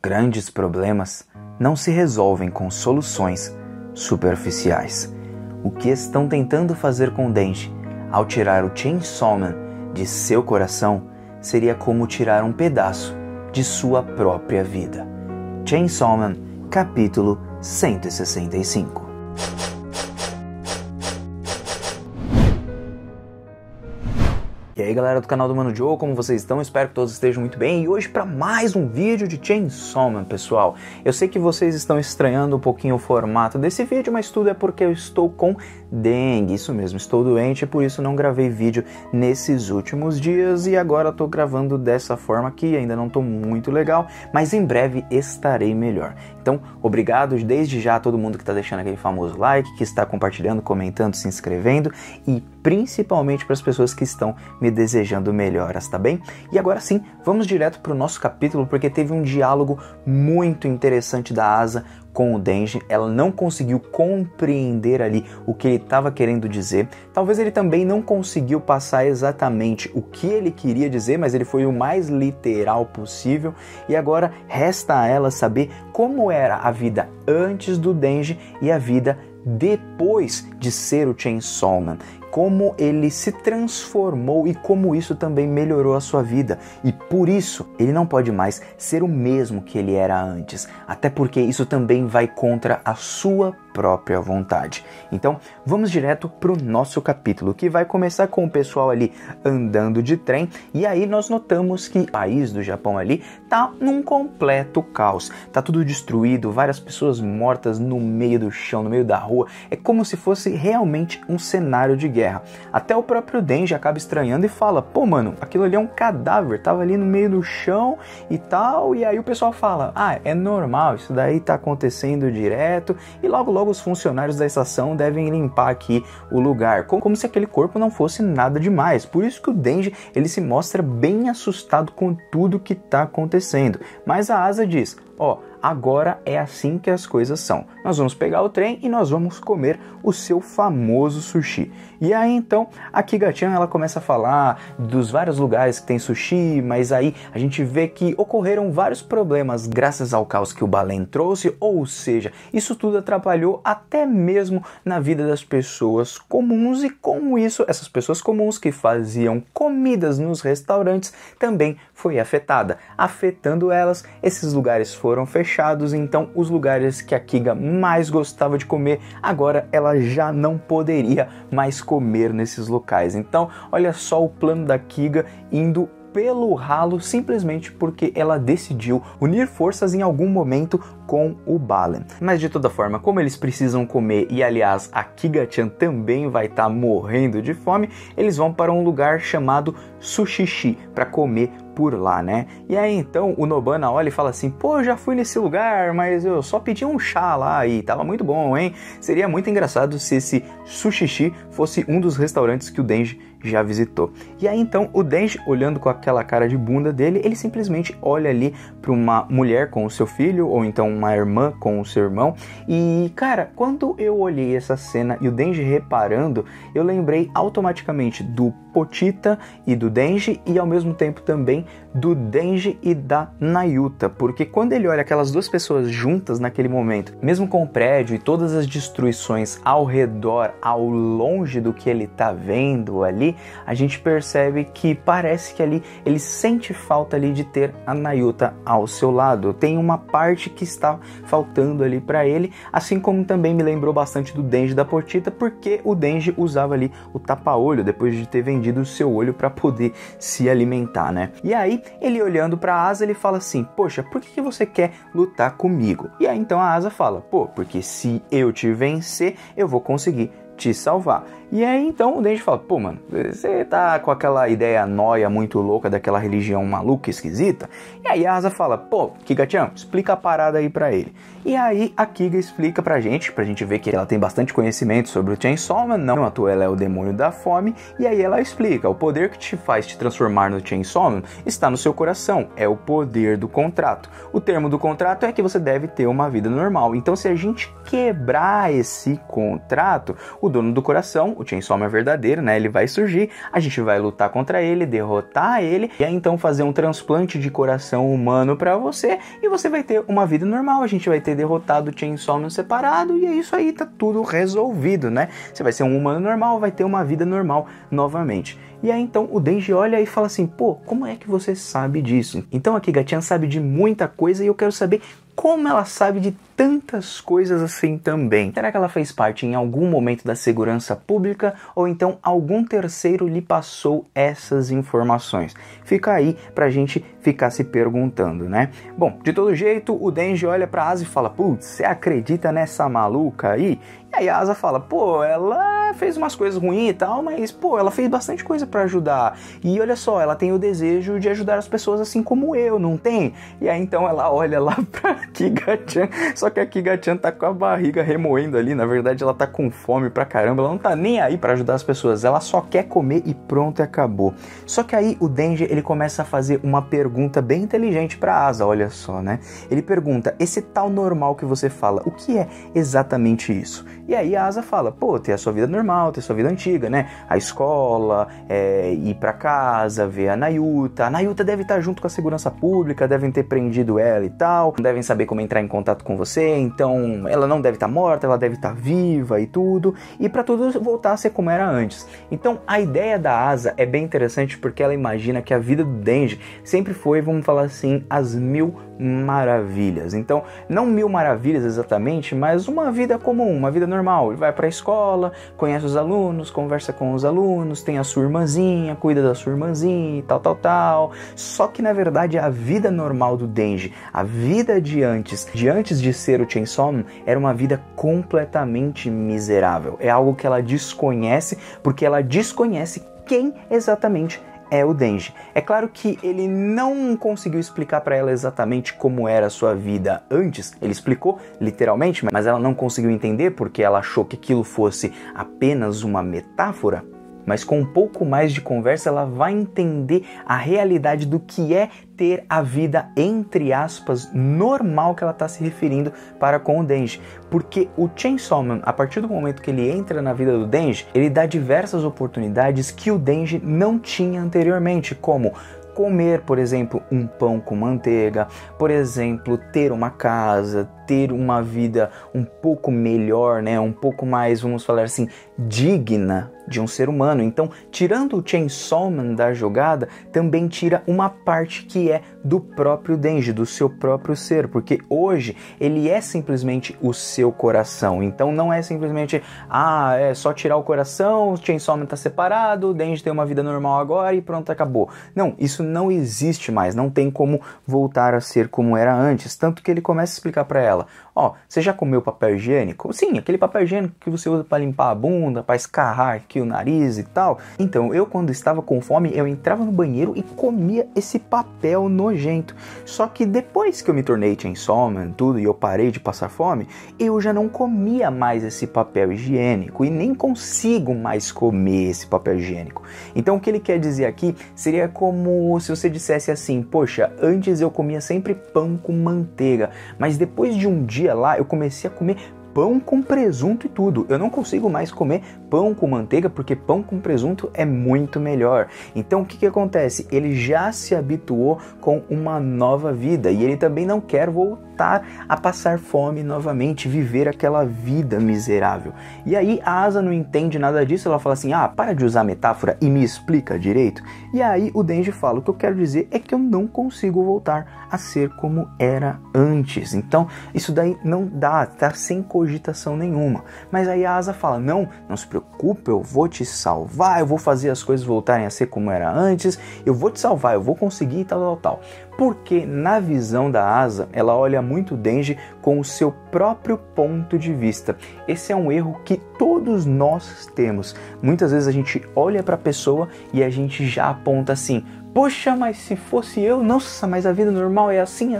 grandes problemas não se resolvem com soluções superficiais. O que estão tentando fazer com Denji ao tirar o Chainsaw Man de seu coração seria como tirar um pedaço de sua própria vida. Chainsaw Man, capítulo 165. E aí galera do canal do Mano Joe, como vocês estão? Espero que todos estejam muito bem. E hoje para mais um vídeo de Chainsaw Man, pessoal. Eu sei que vocês estão estranhando um pouquinho o formato desse vídeo, mas tudo é porque eu estou com dengue. Isso mesmo, estou doente e por isso não gravei vídeo nesses últimos dias. E agora estou gravando dessa forma aqui, ainda não estou muito legal, mas em breve estarei melhor. Então, obrigado desde já a todo mundo que está deixando aquele famoso like, que está compartilhando, comentando, se inscrevendo e principalmente para as pessoas que estão me desejando melhoras, tá bem? E agora sim, vamos direto para o nosso capítulo, porque teve um diálogo muito interessante da Asa com o Denji. Ela não conseguiu compreender ali o que ele estava querendo dizer. Talvez ele também não conseguiu passar exatamente o que ele queria dizer, mas ele foi o mais literal possível. E agora resta a ela saber como era a vida antes do Denji e a vida depois de ser o Chainsaw Man. Como ele se transformou e como isso também melhorou a sua vida. E por isso, ele não pode mais ser o mesmo que ele era antes. Até porque isso também vai contra a sua própria vontade. Então, vamos direto para o nosso capítulo, que vai começar com o pessoal ali andando de trem. E aí nós notamos que o país do Japão ali tá num completo caos. Tá tudo destruído, várias pessoas mortas no meio do chão, no meio da rua. É como se fosse realmente um cenário de guerra. Até o próprio Denji acaba estranhando e fala: pô, mano, aquilo ali é um cadáver, tava ali no meio do chão e tal. E aí o pessoal fala: ah, é normal, isso daí tá acontecendo direto. E logo os funcionários da estação devem limpar aqui o lugar, como se aquele corpo não fosse nada demais. Por isso que o Denji, ele se mostra bem assustado com tudo que tá acontecendo. Mas a Asa diz: ó, agora é assim que as coisas são. Nós vamos pegar o trem e nós vamos comer o seu famoso sushi. E aí então a Kiga-chan, ela começa a falar dos vários lugares que tem sushi, mas aí a gente vê que ocorreram vários problemas graças ao caos que o Balen trouxe, ou seja, isso tudo atrapalhou até mesmo na vida das pessoas comuns, e com isso essas pessoas comuns que faziam comidas nos restaurantes também foi afetada. Afetando elas, esses lugares foram fechados, então os lugares que a Kiga mais gostava de comer, agora ela já não poderia mais comer nesses locais. Então, olha só o plano da Kiga indo pelo ralo simplesmente porque ela decidiu unir forças em algum momento com o Balen. Mas de toda forma, como eles precisam comer e aliás a Kiga-chan também vai estar morrendo de fome, eles vão para um lugar chamado Sushishi para comer por lá, né? E aí então o Nobana olha e fala assim: pô, já fui nesse lugar, mas eu só pedi um chá lá e tava muito bom, hein? Seria muito engraçado se esse Sushishi fosse um dos restaurantes que o Denji já visitou. E aí então o Denji, olhando com aquela cara de bunda dele, ele simplesmente olha ali para uma mulher com o seu filho, ou então uma irmã com o seu irmão. E cara, quando eu olhei essa cena e o Denji reparando, eu lembrei automaticamente do Pochita e do Denji, e ao mesmo tempo também do Denji e da Nayuta, porque quando ele olha aquelas duas pessoas juntas naquele momento, mesmo com o prédio e todas as destruições ao redor, ao longe do que ele tá vendo ali, a gente percebe que parece que ali ele sente falta ali de ter a Nayuta ao seu lado. Tem uma parte que está faltando ali para ele, assim como também me lembrou bastante do Denji da Pochita, porque o Denji usava ali o tapa-olho depois de ter vendido o seu olho para poder se alimentar, né? E aí, ele olhando para a Asa, ele fala assim: poxa, por que você quer lutar comigo? E aí então a Asa fala: pô, porque se eu te vencer, eu vou conseguir te salvar. E aí então o Denji fala: pô, mano, você tá com aquela ideia nóia muito louca daquela religião maluca, esquisita? E aí a Asa fala: pô, Kiga-chan, explica a parada aí pra ele. E aí a Kiga explica pra gente ver que ela tem bastante conhecimento sobre o Chainsaw Man, não à toa ela é o demônio da fome. E aí ela explica: o poder que te faz te transformar no Chainsaw Man está no seu coração, é o poder do contrato. O termo do contrato é que você deve ter uma vida normal. Então se a gente quebrar esse contrato, o o dono do coração, o Chainsaw Man verdadeiro, né, ele vai surgir, a gente vai lutar contra ele, derrotar ele, e aí então fazer um transplante de coração humano pra você, e você vai ter uma vida normal, a gente vai ter derrotado o Chainsaw Man separado, e é isso aí, tá tudo resolvido, né? Você vai ser um humano normal, vai ter uma vida normal novamente. E aí então o Denji olha e fala assim, pô, como é que você sabe disso? Então a Kiga-chan sabe de muita coisa e eu quero saber como ela sabe de tantas coisas assim também. Será que ela fez parte em algum momento da segurança pública ou então algum terceiro lhe passou essas informações? Fica aí pra gente ficar se perguntando, né? Bom, de todo jeito, o Denji olha pra Asa e fala, putz, você acredita nessa maluca aí? E aí a Asa fala, pô, ela fez umas coisas ruins e tal, mas, pô, ela fez bastante coisa pra ajudar. E olha só, ela tem o desejo de ajudar as pessoas assim como eu, não tem? E aí então ela olha lá pra Kiga-chan, só que a Kiga-chan tá com a barriga remoendo ali, na verdade ela tá com fome pra caramba, ela não tá nem aí pra ajudar as pessoas, ela só quer comer e pronto, acabou. Só que aí o Denji, ele começa a fazer uma pergunta bem inteligente pra Asa, olha só, né? Ele pergunta, esse tal normal que você fala, o que é exatamente isso? E aí a Asa fala, pô, ter a sua vida normal, ter a sua vida antiga, né? A escola, ir pra casa, ver a Nayuta deve estar junto com a segurança pública, devem ter prendido ela e tal, devem saber como entrar em contato com você, então ela não deve estar morta, ela deve estar viva e tudo, e pra tudo voltar a ser como era antes. Então a ideia da Asa é bem interessante porque ela imagina que a vida do Denji sempre foi, vamos falar assim, as 1000 maravilhas. Então, não 1000 maravilhas exatamente, mas uma vida comum, uma vida normal. Ele vai pra escola, conhece os alunos, conversa com os alunos, tem a sua irmãzinha, cuida da sua irmãzinha e tal. Só que, na verdade, a vida normal do Denji, a vida de antes de ser o Chainsaw Man, era uma vida completamente miserável. É algo que ela desconhece, porque ela desconhece quem exatamente é o Denji. É claro que ele não conseguiu explicar para ela exatamente como era a sua vida antes. Ele explicou literalmente, mas ela não conseguiu entender porque ela achou que aquilo fosse apenas uma metáfora. Mas com um pouco mais de conversa ela vai entender a realidade do que é ter a vida, entre aspas, normal que ela está se referindo para com o Denji. Porque o Chainsaw Man, a partir do momento que ele entra na vida do Denji, ele dá diversas oportunidades que o Denji não tinha anteriormente, como comer, por exemplo, um pão com manteiga, por exemplo, ter uma casa, ter uma vida um pouco melhor, né, um pouco mais, vamos falar assim, digna de um ser humano. Então, tirando o Chainsaw Man da jogada, também tira uma parte que é do próprio Denji, do seu próprio ser, porque hoje ele é simplesmente o seu coração. Então não é simplesmente, é só tirar o coração, o Chainsaw Man tá separado, o Denji tem uma vida normal agora e pronto, acabou. Não, isso não existe mais, não tem como voltar a ser como era antes, tanto que ele começa a explicar para ela, você já comeu papel higiênico? Sim, aquele papel higiênico que você usa para limpar a bunda, para escarrar aqui o nariz e tal. Então, eu quando estava com fome, eu entrava no banheiro e comia esse papel nojento. Só que depois que eu me tornei Chainsaw Man, tudo, e eu parei de passar fome, eu já não comia mais esse papel higiênico e nem consigo mais comer esse papel higiênico. Então, o que ele quer dizer aqui seria como se você dissesse assim, poxa, antes eu comia sempre pão com manteiga, mas depois de um dia lá eu comecei a comer pão com presunto e tudo. Eu não consigo mais comer pão com manteiga porque pão com presunto é muito melhor. Então o que acontece? Ele já se habituou com uma nova vida e ele também não quer voltar a passar fome novamente, viver aquela vida miserável. E aí a Asa não entende nada disso, ela fala assim, para de usar metáfora e me explica direito. E aí o Denji fala, o que eu quero dizer é que eu não consigo voltar a ser como era antes. Então isso daí não dá, tá sem cogitação nenhuma. Mas aí a Asa fala, não se preocupe, eu vou te salvar, eu vou fazer as coisas voltarem a ser como era antes, eu vou te salvar, eu vou conseguir tal. Porque na visão da Asa, ela olha muito o Denji com o seu próprio ponto de vista. Esse é um erro que todos nós temos. Muitas vezes a gente olha para a pessoa e a gente já aponta assim, poxa, mas se fosse eu, nossa, mas a vida normal é assim,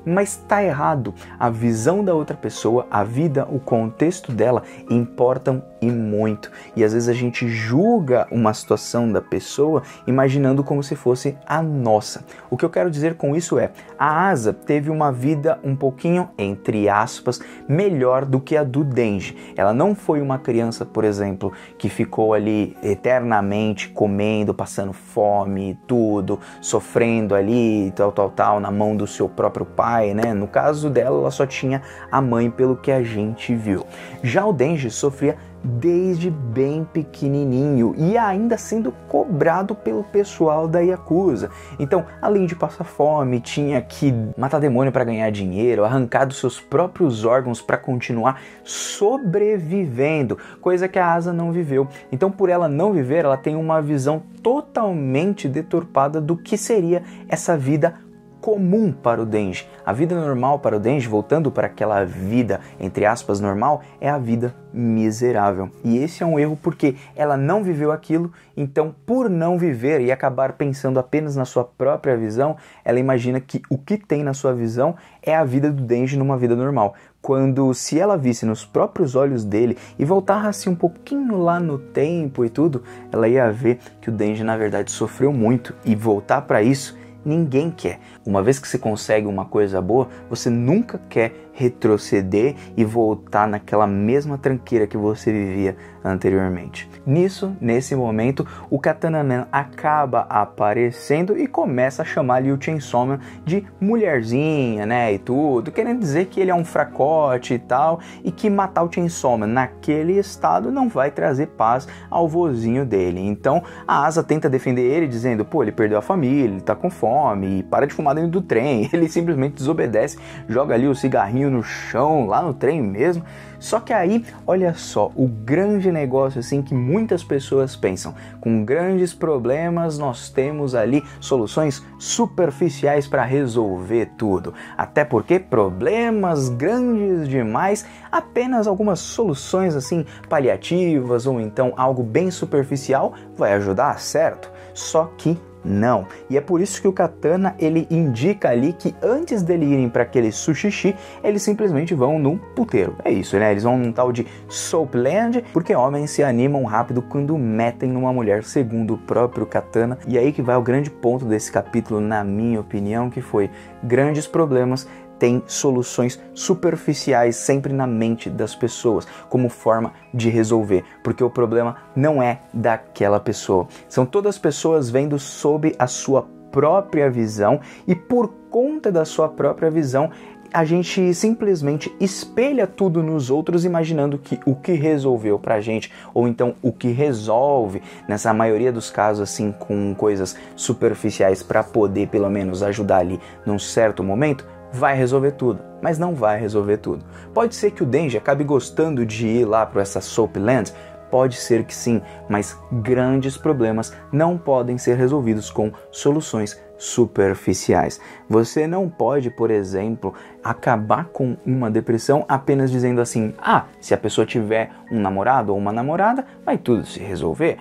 mas tá errado. A visão da outra pessoa, a vida, o contexto dela importam e muito. E às vezes a gente julga uma situação da pessoa imaginando como se fosse a nossa. O que eu quero dizer com isso é, a Asa teve uma vida um pouquinho, entre aspas, melhor do que a do Denji. Ela não foi uma criança, por exemplo, que ficou ali eternamente comendo, passando fome, tudo, sofrendo ali, tal, na mão do seu próprio pai, né? No caso dela, ela só tinha a mãe, pelo que a gente viu. Já o Denji sofria desde bem pequenininho e ainda sendo cobrado pelo pessoal da Yakuza. Então, além de passar fome, tinha que matar demônio para ganhar dinheiro, arrancar dos seus próprios órgãos para continuar sobrevivendo, coisa que a Asa não viveu. Então, por ela não viver, ela tem uma visão totalmente deturpada do que seria essa vida comum para o Denji. A vida normal para o Denji, voltando para aquela vida, entre aspas, normal, é a vida miserável. E esse é um erro porque ela não viveu aquilo, então por não viver e acabar pensando apenas na sua própria visão, ela imagina que o que tem na sua visão é a vida do Denji numa vida normal. Quando, se ela visse nos próprios olhos dele e voltasse um pouquinho lá no tempo e tudo, ela ia ver que o Denji na verdade sofreu muito, e voltar para isso ninguém quer. Uma vez que você consegue uma coisa boa, você nunca quer retroceder e voltar naquela mesma tranqueira que você vivia anteriormente. Nesse momento, o Katana Man acaba aparecendo e começa a chamar Liu Chainsaw Man de mulherzinha, né, e tudo, querendo dizer que ele é um fracote e tal, e que matar o Chainsaw Man naquele estado não vai trazer paz ao vozinho dele. Então, a Asa tenta defender ele, dizendo, pô, ele perdeu a família, ele tá com fome, para de fumar dentro do trem. Ele simplesmente desobedece, joga ali o cigarrinho no chão, lá no trem mesmo. Só que aí, olha só, o grande negócio assim que muitas pessoas pensam, com grandes problemas nós temos ali soluções superficiais para resolver tudo. Até porque problemas grandes demais, apenas algumas soluções assim paliativas ou então algo bem superficial vai ajudar, certo? Só que não. E é por isso que o Katana, ele indica ali que antes dele irem para aquele sushishi, eles simplesmente vão num puteiro. É isso, né? Eles vão num tal de Soapland, porque homens se animam rápido quando metem numa mulher, segundo o próprio Katana. E aí que vai o grande ponto desse capítulo, na minha opinião, que foi grandes problemas tem soluções superficiais sempre na mente das pessoas, como forma de resolver, porque o problema não é daquela pessoa. São todas pessoas vendo sob a sua própria visão, e por conta da sua própria visão, a gente simplesmente espelha tudo nos outros, imaginando que o que resolveu pra gente, ou então o que resolve, nessa maioria dos casos assim, com coisas superficiais para poder pelo menos ajudar ali num certo momento, vai resolver tudo, mas não vai resolver tudo. Pode ser que o Denji acabe gostando de ir lá para essa Soapland, pode ser que sim, mas grandes problemas não podem ser resolvidos com soluções superficiais. Você não pode, por exemplo, acabar com uma depressão apenas dizendo assim, se a pessoa tiver um namorado ou uma namorada, vai tudo se resolver.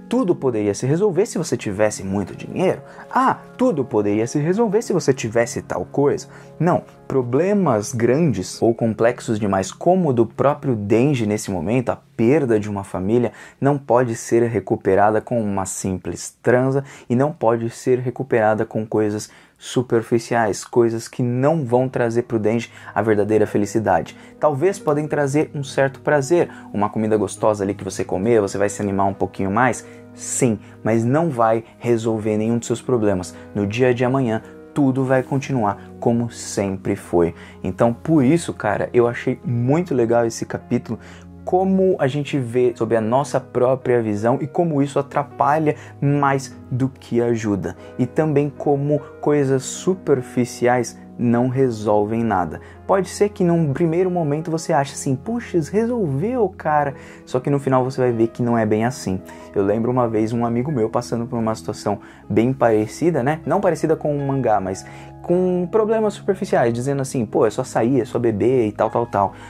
Tudo poderia se resolver se você tivesse muito dinheiro. Tudo poderia se resolver se você tivesse tal coisa. Não, problemas grandes ou complexos demais, como o do próprio Denji nesse momento, a perda de uma família, não pode ser recuperada com uma simples transa e não pode ser recuperada com coisas superficiais, coisas que não vão trazer para o Denji a verdadeira felicidade. Talvez podem trazer um certo prazer, uma comida gostosa ali que você comer, você vai se animar um pouquinho mais, sim, mas não vai resolver nenhum dos seus problemas. No dia de amanhã, tudo vai continuar como sempre foi. Então, por isso, cara, eu achei muito legal esse capítulo, como a gente vê sobre a nossa própria visão e como isso atrapalha mais do que ajuda. E também como coisas superficiais não resolvem nada. Pode ser que num primeiro momento você ache assim, puxa, resolveu, cara. Só que no final você vai ver que não é bem assim. Eu lembro uma vez um amigo meu passando por uma situação bem parecida, né? Não parecida com um mangá, mas com problemas superficiais, dizendo assim, pô, é só sair, é só beber e tal.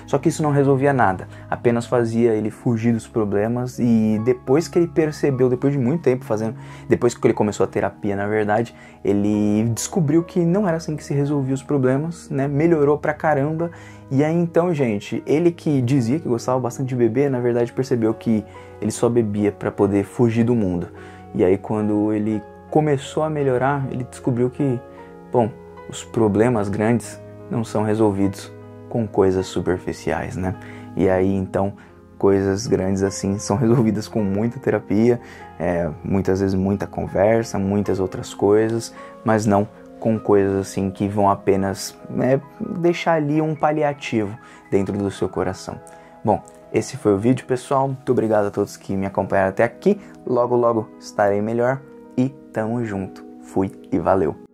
Só que isso não resolvia nada, apenas fazia ele fugir dos problemas. E depois que ele percebeu, depois de muito tempo fazendo, depois que ele começou a terapia, na verdade, ele descobriu que não era assim que se resolvia os os problemas, né? Melhorou pra caramba. E aí então, gente, ele que dizia que gostava bastante de beber, na verdade percebeu que ele só bebia para poder fugir do mundo. E aí quando ele começou a melhorar, ele descobriu que, bom, os problemas grandes não são resolvidos com coisas superficiais, né? E aí então coisas grandes assim são resolvidas com muita terapia, muitas vezes muita conversa, muitas outras coisas, mas não com coisas assim que vão apenas deixar ali um paliativo dentro do seu coração. Bom, esse foi o vídeo, pessoal. Muito obrigado a todos que me acompanharam até aqui. Logo, logo estarei melhor e tamo junto. Fui e valeu!